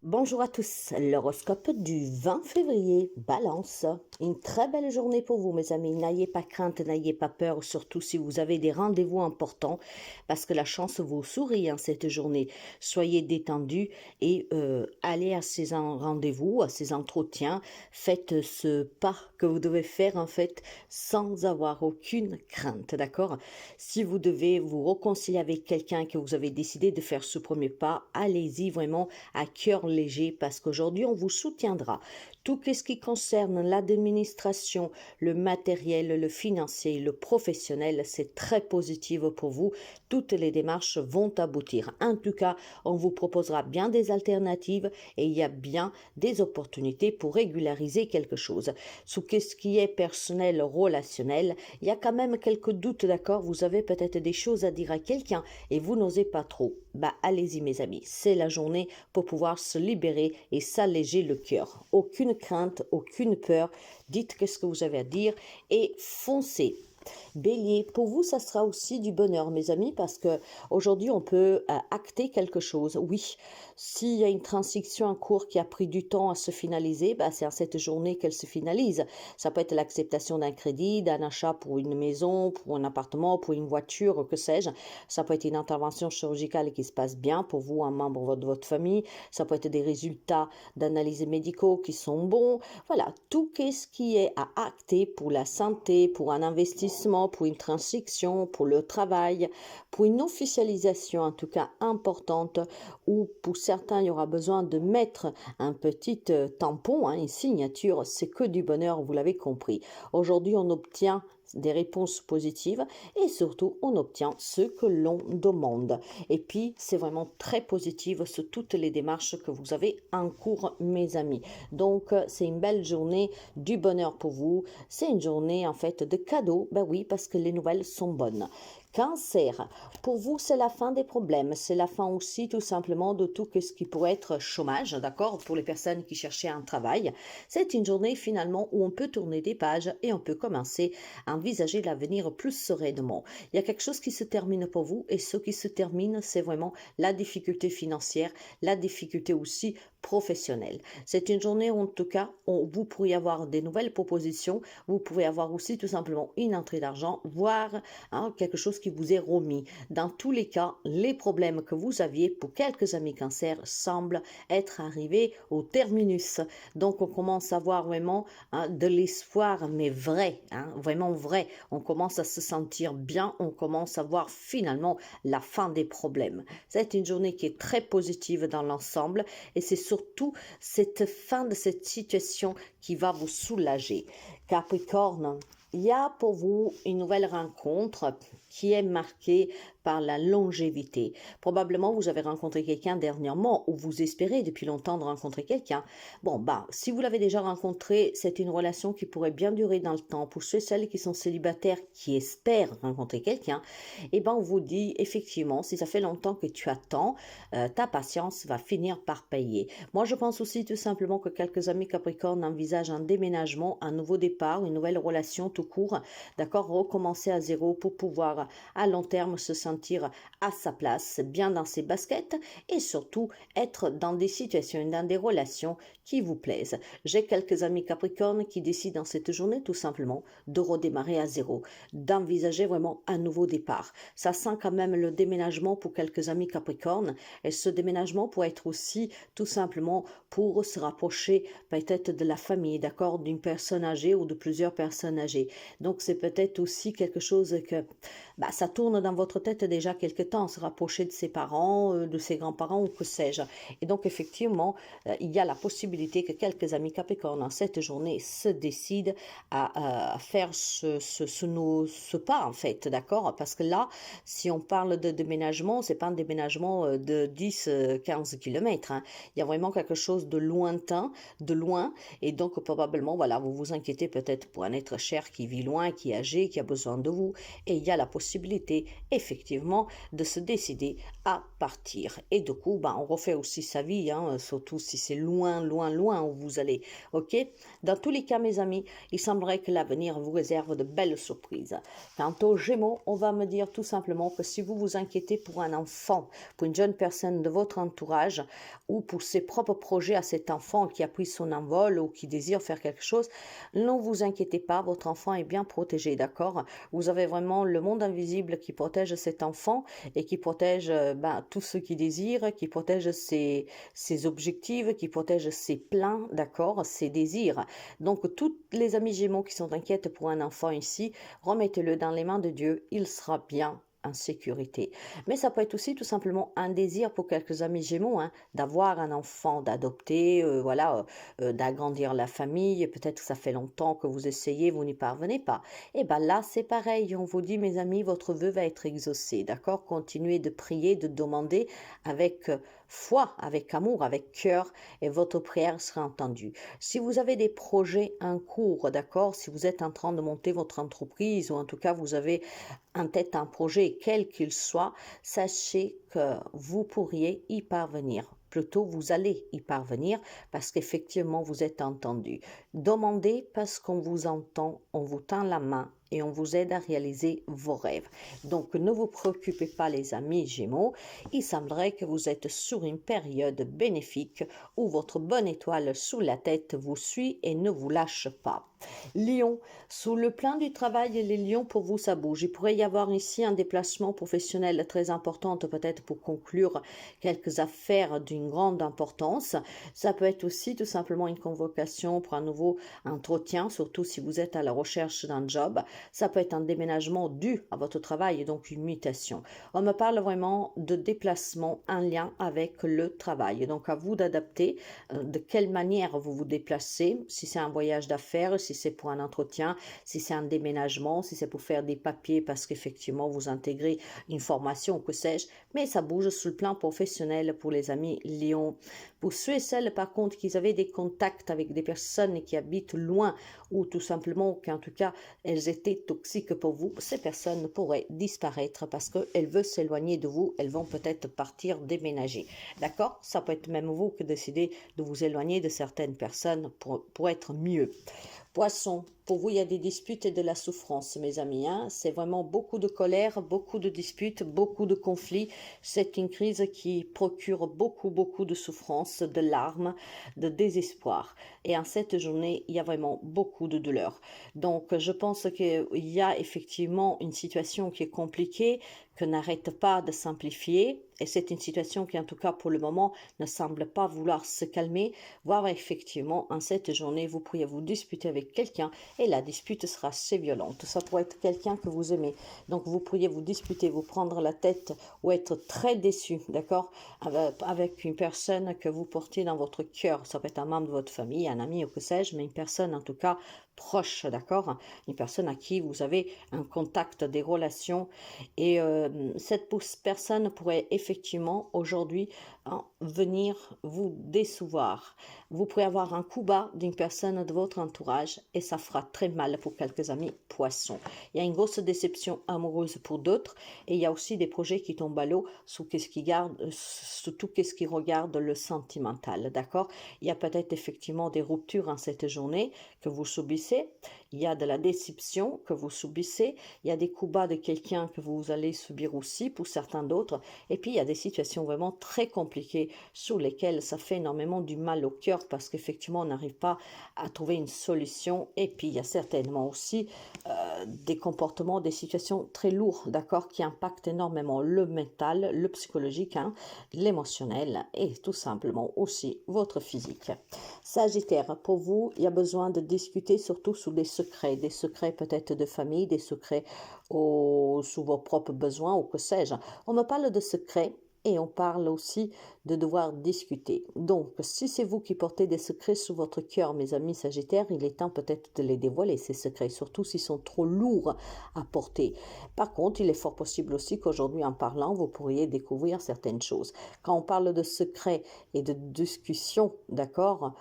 Bonjour à tous, l'horoscope du 20 février, Balance. Une très belle journée pour vous mes amis, n'ayez pas crainte, n'ayez pas peur, surtout si vous avez des rendez-vous importants, parce que la chance vous sourit en cette journée. Soyez détendus et allez à ces rendez-vous, à ces entretiens, faites ce pas que vous devez faire en fait sans avoir aucune crainte, d'accord? Si vous devez vous réconcilier avec quelqu'un que vous avez décidé de faire ce premier pas, allez-y vraiment à cœur léger parce qu'aujourd'hui, on vous soutiendra. Tout ce qui concerne l'administration, le matériel, le financier, le professionnel, c'est très positif pour vous. Toutes les démarches vont aboutir. En tout cas, on vous proposera bien des alternatives et il y a bien des opportunités pour régulariser quelque chose. Sous ce qui est personnel, relationnel, il y a quand même quelques doutes, d'accord? Vous avez peut-être des choses à dire à quelqu'un et vous n'osez pas trop. Bah, allez-y, mes amis. C'est la journée pour pouvoir se libérer et s'alléger le cœur. Aucune crainte, aucune peur. Dites qu'est-ce que vous avez à dire et foncez. Bélier, pour vous, ça sera aussi du bonheur, mes amis, parce que aujourd'hui, on peut acter quelque chose. Oui, s'il y a une transaction en cours qui a pris du temps à se finaliser, bah, c'est en cette journée qu'elle se finalise. Ça peut être l'acceptation d'un crédit, d'un achat pour une maison, pour un appartement, pour une voiture, que sais-je. Ça peut être une intervention chirurgicale qui se passe bien pour vous, un membre de votre famille. Ça peut être des résultats d'analyses médicaux qui sont bons. Voilà, tout ce qui est à acter pour la santé, pour un investissement, pour une transaction, pour le travail, pour une officialisation en tout cas importante, ou pour certains il y aura besoin de mettre un petit tampon, une signature, c'est que du bonheur, vous l'avez compris. Aujourd'hui on obtient des réponses positives et surtout on obtient ce que l'on demande. Et puis c'est vraiment très positif sur toutes les démarches que vous avez en cours mes amis. Donc c'est une belle journée, du bonheur pour vous, c'est une journée en fait de cadeaux, ben oui parce que les nouvelles sont bonnes. Cancer, pour vous c'est la fin des problèmes, c'est la fin aussi tout simplement de tout ce qui pourrait être chômage, d'accord, pour les personnes qui cherchaient un travail. C'est une journée finalement où on peut tourner des pages et on peut commencer à envisager l'avenir plus sereinement. Il y a quelque chose qui se termine pour vous et ce qui se termine c'est vraiment la difficulté financière, la difficulté aussi professionnelle. C'est une journée où en tout cas où vous pourriez avoir des nouvelles propositions, vous pouvez avoir aussi tout simplement une entrée d'argent, voire quelque chose qui vous est remis. Dans tous les cas, les problèmes que vous aviez pour quelques amis cancer semblent être arrivés au terminus. Donc on commence à voir vraiment de l'espoir, mais vrai, vraiment vrai. On commence à se sentir bien, on commence à voir finalement la fin des problèmes. C'est une journée qui est très positive dans l'ensemble et c'est surtout cette fin de cette situation qui va vous soulager. Capricorne, il y a pour vous une nouvelle rencontre qui est marquée par la longévité. Probablement, vous avez rencontré quelqu'un dernièrement ou vous espérez depuis longtemps de rencontrer quelqu'un. Bon, si vous l'avez déjà rencontré, c'est une relation qui pourrait bien durer dans le temps. Pour ceux et celles qui sont célibataires, qui espèrent rencontrer quelqu'un, on vous dit effectivement, si ça fait longtemps que tu attends, ta patience va finir par payer. Moi, je pense aussi tout simplement que quelques amis Capricorne envisagent un déménagement, un nouveau départ, une nouvelle relation tout court, d'accord, recommencer à zéro pour pouvoir à long terme se sentir à sa place, bien dans ses baskets et surtout être dans des situations, dans des relations qui vous plaisent. J'ai quelques amis Capricorne qui décident dans cette journée tout simplement de redémarrer à zéro, d'envisager vraiment un nouveau départ. Ça sent quand même le déménagement pour quelques amis Capricorne et ce déménagement pourrait être aussi tout simplement pour se rapprocher peut-être de la famille, d'accord, d'une personne âgée ou de plusieurs personnes âgées. Donc c'est peut-être aussi quelque chose que ça tourne dans votre tête déjà quelque temps, se rapprocher de ses parents, de ses grands-parents ou que sais-je. Et donc effectivement, il y a la possibilité que quelques amis Capricorne en cette journée se décident à faire ce pas en fait, d'accord? Parce que là, si on parle de déménagement, c'est pas un déménagement de 10-15 kilomètres. Il y a vraiment quelque chose de lointain, de loin, et donc probablement, voilà, vous vous inquiétez peut-être pour un être cher qui vit loin, qui est âgé, qui a besoin de vous, et il y a la possibilité possibilité effectivement de se décider à partir. Et du coup, on refait aussi sa vie, hein, surtout si c'est loin, loin, loin où vous allez. Ok? Dans tous les cas, mes amis, il semblerait que l'avenir vous réserve de belles surprises. Quant aux Gémeaux, on va me dire tout simplement que si vous vous inquiétez pour un enfant, pour une jeune personne de votre entourage, ou pour ses propres projets à cet enfant qui a pris son envol ou qui désire faire quelque chose, ne vous inquiétez pas, votre enfant est bien protégé, d'accord? Vous avez vraiment le monde invisible qui protège cet enfant et qui protège tous ceux qui désirent, qui protège ses objectifs, qui protège ses plans, d'accord, ses désirs. Donc, tous les amis Gémeaux qui sont inquiètes pour un enfant ici, remettez-le dans les mains de Dieu, il sera bien en sécurité. Mais ça peut être aussi tout simplement un désir pour quelques amis Gémeaux, hein, d'avoir un enfant, d'adopter, d'agrandir la famille. Peut-être que ça fait longtemps que vous essayez, vous n'y parvenez pas. Et bien là, c'est pareil. On vous dit, mes amis, votre vœu va être exaucé. D'accord? Continuez de prier, de demander avec foi, avec amour, avec cœur, et votre prière sera entendue. Si vous avez des projets en cours, d'accord? Si vous êtes en train de monter votre entreprise, ou en tout cas vous avez en tête un projet, quel qu'il soit, sachez que vous pourriez y parvenir. Plutôt, vous allez y parvenir parce qu'effectivement, vous êtes entendu. Demandez parce qu'on vous entend, on vous tend la main et on vous aide à réaliser vos rêves. Donc, ne vous préoccupez pas, les amis Gémeaux. Il semblerait que vous êtes sur une période bénéfique où votre bonne étoile sous la tête vous suit et ne vous lâche pas. Lion, sous le plan du travail, les lions, pour vous, ça bouge. Il pourrait y avoir ici un déplacement professionnel très important, peut-être pour conclure quelques affaires d'une grande importance. Ça peut être aussi tout simplement une convocation pour un nouveau entretien, surtout si vous êtes à la recherche d'un job. Ça peut être un déménagement dû à votre travail et donc une mutation. On me parle vraiment de déplacement en lien avec le travail. Donc à vous d'adapter de quelle manière vous vous déplacez, si c'est un voyage d'affaires, si c'est pour un entretien, si c'est un déménagement, si c'est pour faire des papiers parce qu'effectivement vous intégrez une formation, que sais-je, mais ça bouge sur le plan professionnel pour les amis Lion. Pour ceux et celles par contre qui avaient des contacts avec des personnes qui habitent loin ou tout simplement qu'en tout cas elles étaient toxiques pour vous, ces personnes pourraient disparaître parce qu'elles veulent s'éloigner de vous, elles vont peut-être partir déménager. D'accord? Ça peut être même vous qui décidez de vous éloigner de certaines personnes pour être mieux. Poisson, pour vous, il y a des disputes et de la souffrance, mes amis. Hein? C'est vraiment beaucoup de colère, beaucoup de disputes, beaucoup de conflits. C'est une crise qui procure beaucoup, beaucoup de souffrance, de larmes, de désespoir. Et en cette journée, il y a vraiment beaucoup de douleur. Donc, je pense qu'il y a effectivement une situation qui est compliquée, que n'arrête pas de simplifier. Et c'est une situation qui, en tout cas pour le moment, ne semble pas vouloir se calmer, voire effectivement, en cette journée, vous pourriez vous disputer avec quelqu'un et la dispute sera assez violente. Ça pourrait être quelqu'un que vous aimez. Donc, vous pourriez vous disputer, vous prendre la tête ou être très déçu, d'accord, avec une personne que vous portez dans votre cœur. Ça peut être un membre de votre famille, un ami ou que sais-je, mais une personne en tout cas proche, d'accord, une personne à qui vous avez un contact, des relations. Et cette personne pourrait effectivement aujourd'hui venir vous décevoir. Vous pourrez avoir un coup bas d'une personne de votre entourage et ça fera très mal pour quelques amis poissons. Il y a une grosse déception amoureuse pour d'autres et il y a aussi des projets qui tombent à l'eau sous tout ce qui regarde le sentimental, d'accord? Il y a peut-être effectivement des ruptures en cette journée que vous subissez, il y a de la déception que vous subissez, il y a des coups bas de quelqu'un que vous allez subir aussi pour certains d'autres, et puis il y a des situations vraiment très compliquées sur lesquelles ça fait énormément du mal au cœur parce qu'effectivement on n'arrive pas à trouver une solution, et puis il y a certainement aussi des comportements, des situations très lourdes, d'accord, qui impactent énormément le mental, le psychologique, hein, l'émotionnel et tout simplement aussi votre physique. Sagittaire, pour vous, il y a besoin de discuter surtout sur des secrets peut-être de famille, des secrets sur vos propres besoins ou que sais-je. On me parle de secrets et on parle aussi de devoir discuter. Donc, si c'est vous qui portez des secrets sous votre cœur, mes amis Sagittaires, il est temps peut-être de les dévoiler, ces secrets, surtout s'ils sont trop lourds à porter. Par contre, il est fort possible aussi qu'aujourd'hui, en parlant, vous pourriez découvrir certaines choses. Quand on parle de secrets et de discussions, d'accord,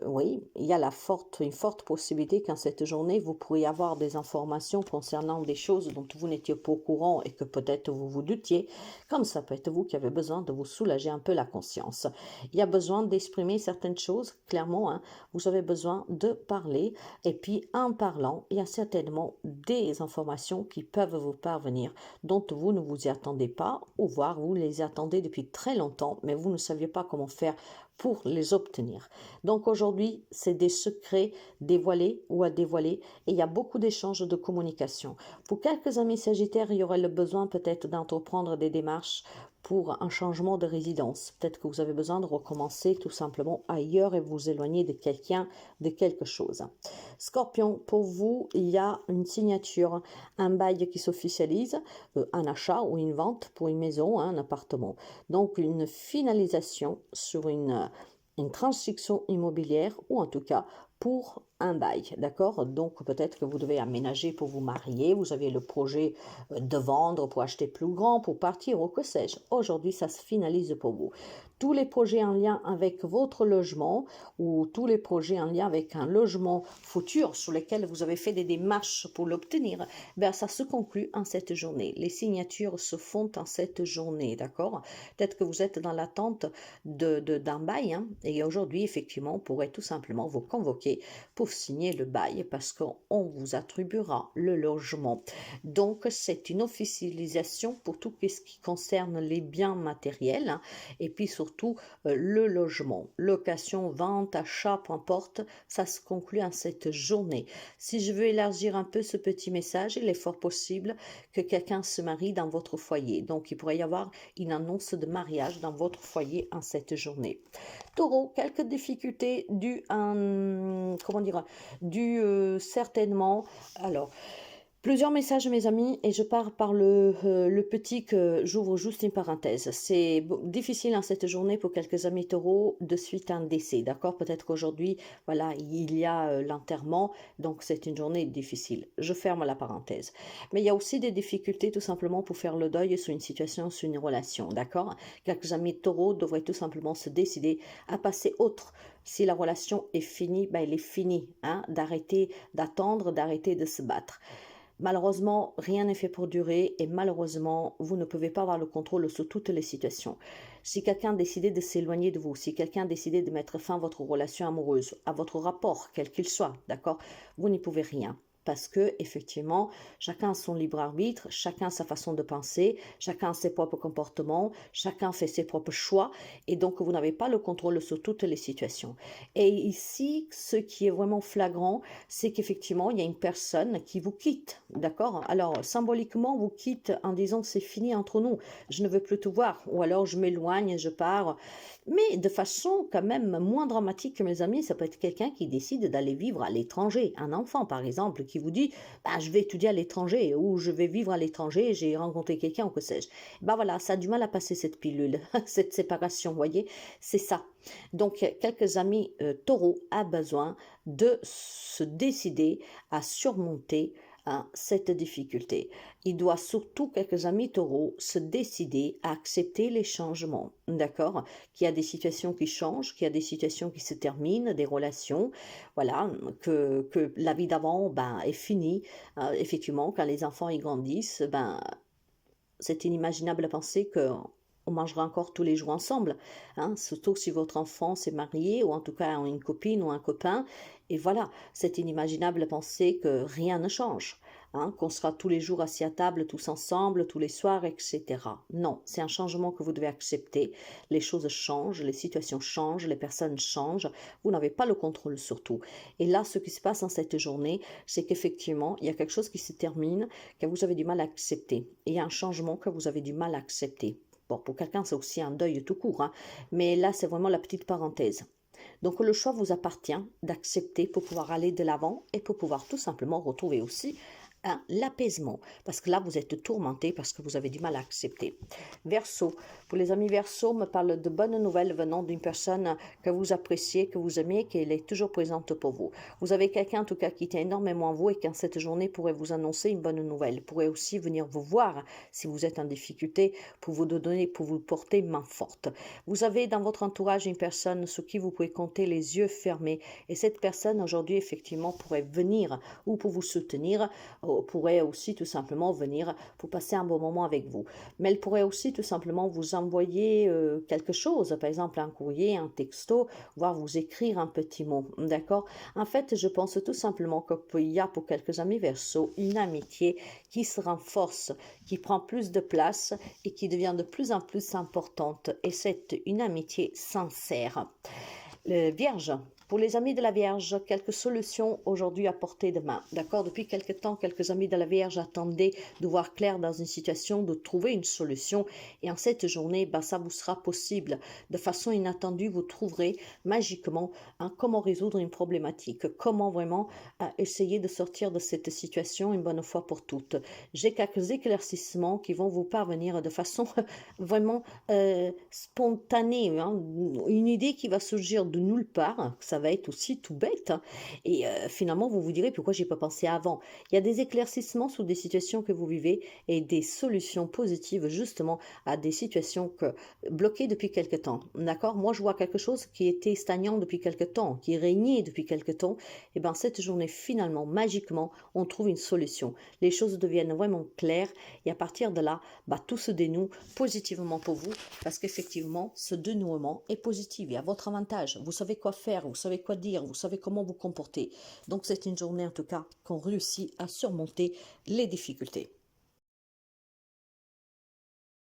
oui, il y a une forte possibilité qu'en cette journée, vous pourriez avoir des informations concernant des choses dont vous n'étiez pas au courant et que peut-être vous vous doutiez, comme ça peut être vous qui avez besoin de vous soulager un peu la conscience. Il y a besoin d'exprimer certaines choses, clairement, hein, vous avez besoin de parler et puis en parlant, il y a certainement des informations qui peuvent vous parvenir dont vous ne vous y attendez pas ou voire vous les attendez depuis très longtemps mais vous ne saviez pas comment faire pour les obtenir. Donc aujourd'hui, c'est des secrets dévoilés ou à dévoiler et il y a beaucoup d'échanges de communication. Pour quelques amis sagittaires, il y aurait le besoin peut-être d'entreprendre des démarches pour un changement de résidence. Peut-être que vous avez besoin de recommencer tout simplement ailleurs et vous éloigner de quelqu'un, de quelque chose. Scorpion, pour vous, il y a une signature, un bail qui s'officialise, un achat ou une vente pour une maison, un appartement. Donc une finalisation sur une transaction immobilière ou en tout cas pour un bail, d'accord? Donc peut-être que vous devez aménager pour vous marier, vous avez le projet de vendre pour acheter plus grand, pour partir ou que sais-je. Aujourd'hui, ça se finalise pour vous. Tous les projets en lien avec votre logement ou tous les projets en lien avec un logement futur sur lesquels vous avez fait des démarches pour l'obtenir, ben ça se conclut en cette journée. Les signatures se font en cette journée, d'accord? Peut-être que vous êtes dans l'attente d'un bail, hein, et aujourd'hui, effectivement, on pourrait tout simplement vous convoquer pour signer le bail parce qu'on vous attribuera le logement. Donc, c'est une officialisation pour tout ce qui concerne les biens matériels, hein, et puis surtout le logement. Location, vente, achat, peu importe, ça se conclut en cette journée. Si je veux élargir un peu ce petit message, il est fort possible que quelqu'un se marie dans votre foyer. Donc, il pourrait y avoir une annonce de mariage dans votre foyer en cette journée. Taureau, quelques difficultés dues à, comment dire, certainement, alors, plusieurs messages, mes amis, et je pars par le petit que j'ouvre juste une parenthèse. C'est difficile en cette journée pour quelques amis taureaux de suite à un décès, d'accord? Peut-être qu'aujourd'hui, voilà, il y a l'enterrement, donc c'est une journée difficile. Je ferme la parenthèse. Mais il y a aussi des difficultés tout simplement pour faire le deuil sur une situation, sur une relation, d'accord? Quelques amis taureaux devraient tout simplement se décider à passer autre. Si la relation est finie, ben elle est finie, hein? D'arrêter d'attendre, d'arrêter de se battre. Malheureusement, rien n'est fait pour durer et malheureusement, vous ne pouvez pas avoir le contrôle sur toutes les situations. Si quelqu'un décidait de s'éloigner de vous, si quelqu'un décidait de mettre fin à votre relation amoureuse, à votre rapport, quel qu'il soit, d'accord, vous n'y pouvez rien. Parce que, effectivement, chacun a son libre arbitre, chacun a sa façon de penser, chacun a ses propres comportements, chacun fait ses propres choix, et donc vous n'avez pas le contrôle sur toutes les situations. Et ici, ce qui est vraiment flagrant, c'est qu'effectivement, il y a une personne qui vous quitte, d'accord? Alors, symboliquement, vous quitte en disant c'est fini entre nous, je ne veux plus te voir, ou alors je m'éloigne, je pars. Mais de façon quand même moins dramatique que mes amis, ça peut être quelqu'un qui décide d'aller vivre à l'étranger. Un enfant, par exemple, qui vous dit bah, je vais étudier à l'étranger ou je vais vivre à l'étranger, j'ai rencontré quelqu'un ou que sais-je. Ben voilà, ça a du mal à passer cette pilule, cette séparation, vous voyez, c'est ça. Donc, quelques amis taureaux a besoin de se décider à surmonter cette difficulté. Il doit surtout, quelques amis taureaux, se décider à accepter les changements, d'accord? Qu'il y a des situations qui changent, qu'il y a des situations qui se terminent, des relations, voilà, que la vie d'avant ben, est finie. Effectivement, quand les enfants y grandissent, ben, c'est inimaginable à penser que on mangera encore tous les jours ensemble, hein, surtout si votre enfant s'est marié ou en tout cas une copine ou un copain. Et voilà, c'est inimaginable à penser que rien ne change, hein, qu'on sera tous les jours assis à table, tous ensemble, tous les soirs, etc. Non, c'est un changement que vous devez accepter. Les choses changent, les situations changent, les personnes changent. Vous n'avez pas le contrôle sur tout. Et là, ce qui se passe en cette journée, c'est qu'effectivement, il y a quelque chose qui se termine, que vous avez du mal à accepter. Et il y a un changement que vous avez du mal à accepter. Bon, pour quelqu'un, c'est aussi un deuil tout court, hein, mais là, c'est vraiment la petite parenthèse. Donc, le choix vous appartient d'accepter pour pouvoir aller de l'avant et pour pouvoir tout simplement retrouver aussi hein, l'apaisement, parce que là, vous êtes tourmenté parce que vous avez du mal à accepter. Verseau, pour les amis Verseau, me parle de bonnes nouvelles venant d'une personne que vous appréciez, que vous aimez, qu'elle est toujours présente pour vous. Vous avez quelqu'un, en tout cas, qui tient énormément à vous et qui, en cette journée, pourrait vous annoncer une bonne nouvelle, pourrait aussi venir vous voir si vous êtes en difficulté pour vous donner, pour vous porter main forte. Vous avez dans votre entourage une personne sur qui vous pouvez compter les yeux fermés et cette personne, aujourd'hui, effectivement, pourrait venir ou pour vous soutenir, pourrait aussi tout simplement venir pour passer un bon moment avec vous. Mais elle pourrait aussi tout simplement vous envoyer quelque chose, par exemple un courrier, un texto, voire vous écrire un petit mot, d'accord? En fait, je pense tout simplement qu'il y a pour quelques amis Verseau une amitié qui se renforce, qui prend plus de place et qui devient de plus en plus importante. Et c'est une amitié sincère. Vierge, pour les amis de la Vierge, quelques solutions aujourd'hui à portée de main. D'accord? Depuis quelque temps, quelques amis de la Vierge attendaient de voir clair dans une situation, de trouver une solution. Et en cette journée, ça vous sera possible. De façon inattendue, vous trouverez magiquement comment résoudre une problématique, comment vraiment essayer de sortir de cette situation une bonne fois pour toutes. J'ai quelques éclaircissements qui vont vous parvenir de façon vraiment spontanée, hein, une idée qui va surgir de nulle part, ça va être aussi tout bête, hein, et finalement vous vous direz pourquoi j'ai pas pensé avant. Il y a des éclaircissements sur des situations que vous vivez et des solutions positives justement à des situations bloquées depuis quelque temps, d'accord? Moi je vois quelque chose qui était stagnant depuis quelque temps, qui régnait depuis quelque temps, et bien cette journée finalement, magiquement, on trouve une solution. Les choses deviennent vraiment claires et à partir de là, tout se dénoue positivement pour vous parce qu'effectivement, ce dénouement est positif et à votre avantage. Vous savez quoi faire, vous savez quoi dire, vous savez comment vous comporter. Donc c'est une journée en tout cas qu'on réussit à surmonter les difficultés.